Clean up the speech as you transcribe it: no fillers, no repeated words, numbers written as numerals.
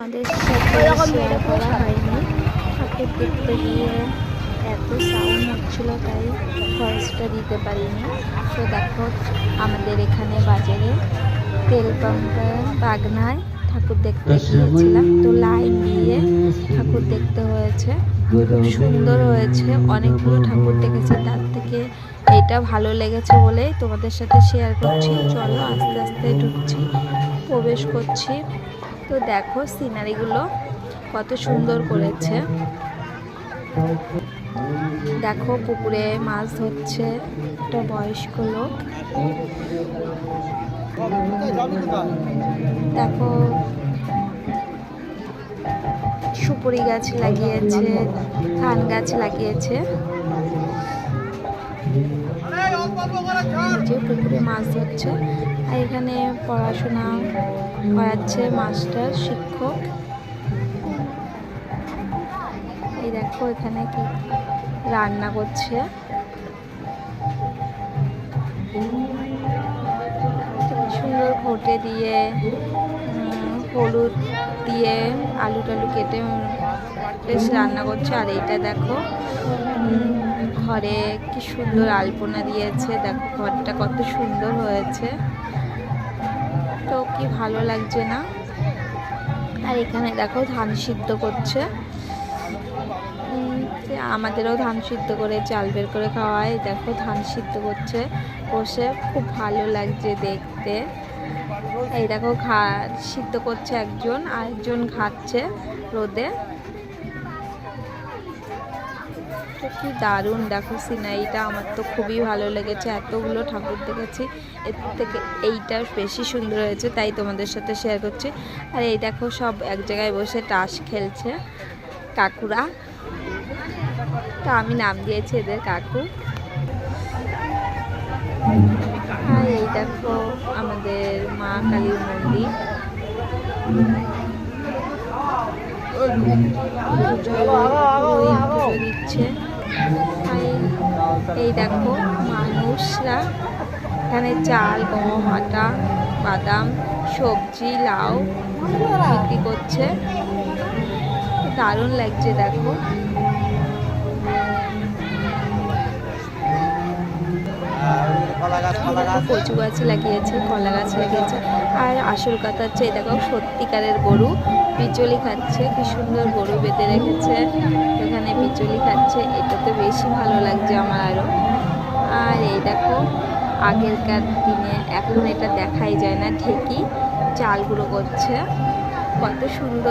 আমাদের সাথে শেয়ার করা হয়নি। ঠাকুর দেখতে গিয়ে এত সাউন্ড হচ্ছিল তাই ভয়েসটা দিতে পারিনি। তো দেখো আমাদের এখানে বাজারে তেল পাম্পে বাগনায় ঠাকুর দেখতে গিয়েছিলাম। তো লাইন দিয়ে ঠাকুর দেখতে হয়েছে, খুব সুন্দর হয়েছে। অনেকগুলো ঠাকুর দেখেছি, তার থেকে এইটা ভালো লেগেছে বলেই তোমাদের সাথে শেয়ার করছি। চলো আস্তে আস্তে ঢুকছি, প্রবেশ করছি। তো দেখো সিনারিগুলো কত সুন্দর করেছে। দেখো পুকুরে মাছ ধরছে একটা বয়স্ক লোক। দেখো সুপুরি গাছ লাগিয়েছে, ধান গাছ লাগিয়েছে। যে পুকুরে মাছ ধরছে আর এখানে পড়াশোনা করাচ্ছে মাস্টার, শিক্ষক। এই দেখো এখানে কি রান্না করছে। সুন্দর ঘটে দিয়ে হলুদ দিয়ে আলু টালু কেটে বেশ রান্না করছে। আর এইটা দেখো ঘরে কি সুন্দর আলপনা দিয়েছে। দেখো ঘরটা কত সুন্দর হয়েছে, তো কি ভালো লাগছে না। আর এখানে দেখো ধান সিদ্ধ করছে। আমাদেরও ধান সিদ্ধ করে চাল বের করে খাওয়ায়। দেখো ধান সিদ্ধ করছে বসে, খুব ভালো লাগছে দেখতে। এই দেখো সিদ্ধ করছে একজন, আরেকজন খাচ্ছে রোদে। তো কি দারুণ দেখো সিনারিটা, আমার তো খুবই ভালো লেগেছে। এতগুলো ঠাকুর দেখেছি, এর থেকে এইটা বেশি সুন্দর হয়েছে, তাই তোমাদের সাথে শেয়ার করছি। আর এই দেখো সব এক জায়গায় বসে তাস খেলছে কাকুরা। তো আমি নাম দিয়েছি এদের কাকু। আর এই দেখো আমাদের মা কালীর মন্দির। দিচ্ছে। এই দেখো মানুষরা এখানে চাল, গম, আটা, বাদাম, সবজি, লাউ বিক্রি করছে। দারুণ লাগছে দেখো। কচু গাছ লাগিয়েছে, কলা গাছ লাগিয়েছে। আর আসল কথা হচ্ছে এই দেখো সত্যিকারের গরু বিচলি খাচ্ছে, কি সুন্দর গরু বেঁধে রেখেছে, এখানে বিচলি খাচ্ছে। এটা তো বেশি ভালো লাগছে আমার আরো। আর এই দেখো আগেরকার দিনে, এখন এটা দেখাই যায় না, ঢেকি চাল গুঁড়ো করছে, কত সুন্দর।